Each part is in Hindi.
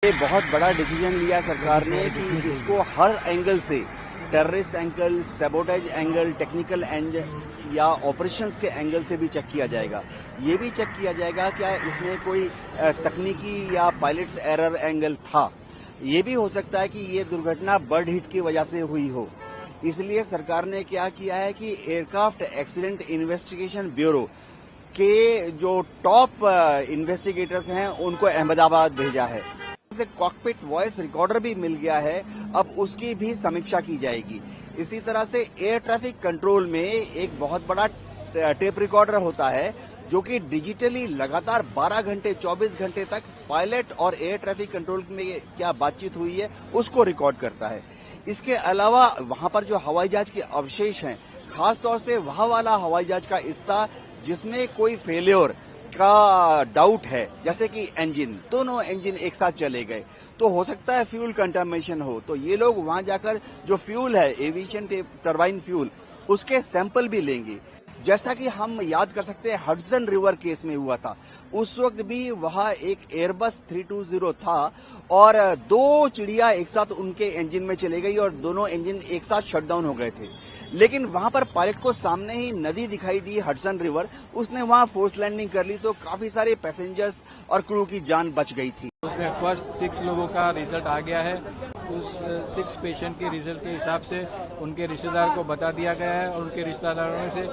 ये बहुत बड़ा डिसीजन लिया सरकार ने कि इसको हर एंगल से, terrorist angle, sabotage angle, technical angle या ऑपरेशंस के एंगल से भी चेक किया जाएगा। ये भी चेक किया जाएगा क्या इसमें कोई तकनीकी या पायलट्स एरर एंगल था। ये भी हो सकता है कि ये दुर्घटना बर्ड हिट की वजह से हुई हो। इसलिए सरकार ने क्या किया है कि एयरक्राफ्ट एक्सीडेंट इन्वेस्टिगेशन ब्यूरो के जो टॉप इन्वेस्टिगेटर्स हैं उनको अहमदाबाद भेजा है। से कॉकपिट वॉइस रिकॉर्डर भी मिल गया है, अब उसकी भी समीक्षा की जाएगी। इसी तरह से एयर ट्रैफिक कंट्रोल में एक बहुत बड़ा टेप रिकॉर्डर होता है जो कि डिजिटली लगातार 12 घंटे 24 घंटे तक पायलट और एयर ट्रैफिक कंट्रोल में क्या बातचीत हुई है उसको रिकॉर्ड करता है। इसके अलावा वहां पर जो हवाई जहाज के अवशेष हैं, खासतौर से वह वाला हवाई जहाज का हिस्सा जिसमें कोई फेलियर का डाउट है, जैसे कि इंजन, दोनों इंजन एक साथ चले गए, तो हो सकता है फ्यूल कंटामिनेशन हो। तो ये लोग वहां जाकर जो फ्यूल है, एविएशन टरबाइन फ्यूल, उसके सैंपल भी लेंगे। जैसा कि हम याद कर सकते हैं हडसन रिवर केस में हुआ था, उस वक्त भी वहां एक एयरबस 320 था और दो चिड़िया एक साथ उनके इंजन में चले गई और दोनों इंजन एक साथ शटडाउन हो गए थे। लेकिन वहां पर पायलट को सामने ही नदी दिखाई दी, हडसन रिवर, उसने वहां फोर्स लैंडिंग कर ली, तो काफी सारे पैसेंजर्स और क्रू की जान बच गई थी। उसमें फर्स्ट 6 लोगों का रिजल्ट आ गया है। उस 6 पेशेंट के रिजल्ट के हिसाब से उनके रिश्तेदार को बता दिया गया है और उनके रिश्तेदारों में से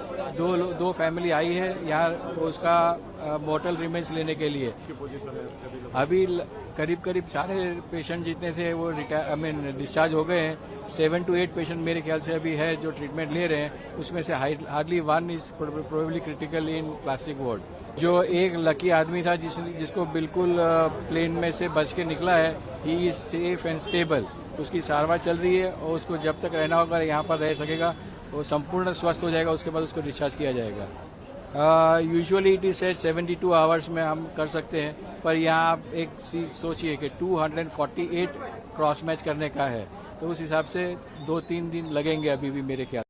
दो फैमिली आई है यहाँ उसका मोर्टल रिमेन्स लेने के लिए। अभी करीब सारे पेशेंट जितने थे वो डिस्चार्ज हो गए हैं। 7 to 8 पेशेंट मेरे ख्याल से अभी है जो ट्रीटमेंट ले रहे हैं, उसमें से hardly 1 is probably critical in plastic ward. जो एक लकी आदमी था जिसको बिल्कुल प्लेन में से बच के निकला है, he is safe and stable. उसकी सारवार चल रही है और उसको जब तक रहना होगा यहाँ पर रह सकेगा, वो संपूर्ण स्वस्थ हो जाएगा, उसके बाद उसको डिस्चार्ज किया जाएगा। Usually it is set 72 hours में हम कर सकते हैं, पर यहाँ आप एक चीज सोचिए कि 248 क्रॉस मैच करने का है, तो उस हिसाब से 2-3 दिन लगेंगे अभी भी मेरे ख्याल।